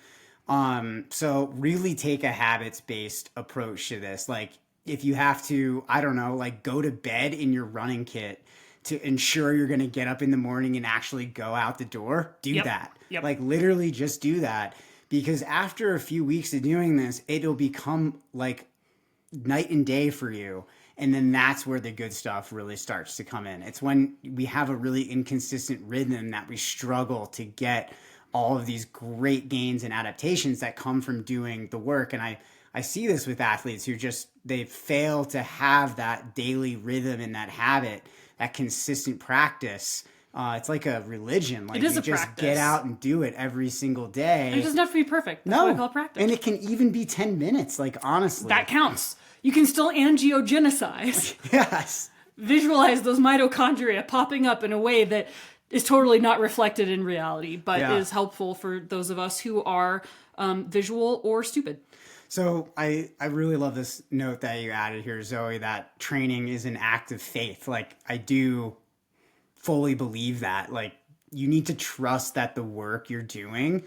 So really take a habits-based approach to this. Like, if you have to, I don't know, like go to bed in your running kit to ensure you're going to get up in the morning and actually go out the door, do that. Yep. Like, literally just do that. Because after a few weeks of doing this, it'll become like night and day for you. And then that's where the good stuff really starts to come in. It's when we have a really inconsistent rhythm that we struggle to get all of these great gains and adaptations that come from doing the work. And I see this with athletes who they fail to have that daily rhythm and that habit, that consistent practice. It's like a religion. Like, it is you a just practice. get out and do it every single day. And it doesn't have to be perfect. That's what I call practice. And it can even be 10 minutes, like, honestly. That counts. You can still angiogenesize. Yes. Visualize those mitochondria popping up in a way that is totally not reflected in reality, but is helpful for those of us who are visual or stupid. So I really love this note that you added here, Zoe, that training is an act of faith. Like, I do fully believe that. Like, you need to trust that the work you're doing,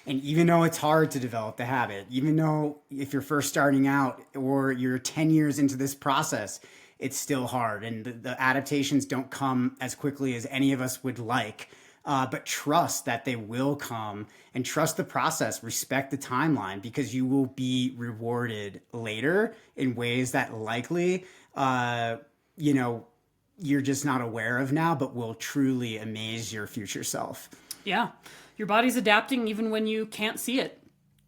and even though it's hard to develop the habit, even though if you're first starting out or you're 10 years into this process, it's still hard. And the adaptations don't come as quickly as any of us would like. But trust that they will come, and trust the process, respect the timeline, because you will be rewarded later in ways that likely, you're just not aware of now, but will truly amaze your future self. Yeah. Your body's adapting even when you can't see it.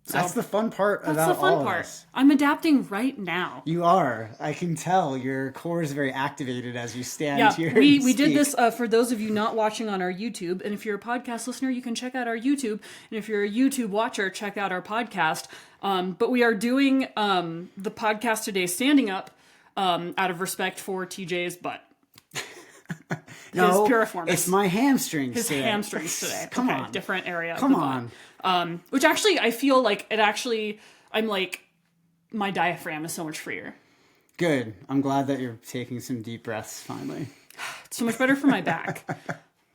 So that's the fun part about all of this. That's the fun part. I'm adapting right now. You are. I can tell your core is very activated as you stand here. We did this for those of you not watching on our YouTube. And if you're a podcast listener, you can check out our YouTube. And if you're a YouTube watcher, check out our podcast. But we are doing the podcast today standing up out of respect for TJ's butt. No, his piriformis. It's my hamstrings. His hamstrings today. Come okay, on. Different area. Come of the on. Butt. Which actually, I feel like I'm like, my diaphragm is so much freer. Good. I'm glad that you're taking some deep breaths finally. It's so much better for my back.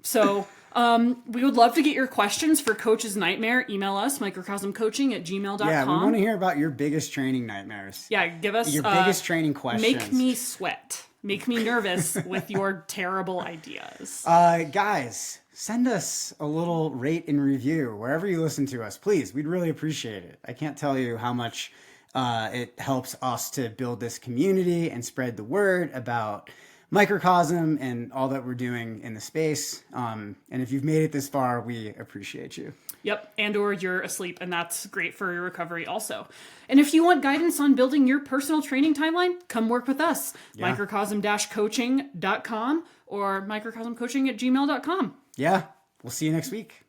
So, we would love to get your questions for Coach's Nightmare. Email us, microcosmcoaching@gmail.com. Yeah, we want to hear about your biggest training nightmares. Yeah, give us your biggest training questions. Make me sweat. Make me nervous with your terrible ideas. Guys, send us a little rate and review wherever you listen to us. Please, we'd really appreciate it. I can't tell you how much it helps us to build this community and spread the word about Microcosm and all that we're doing in the space. And if you've made it this far, we appreciate you. Yep, and or you're asleep, and that's great for your recovery also. And if you want guidance on building your personal training timeline, come work with us. Yeah. Microcosm-coaching.com or microcosmcoaching@gmail.com. Yeah, we'll see you next week.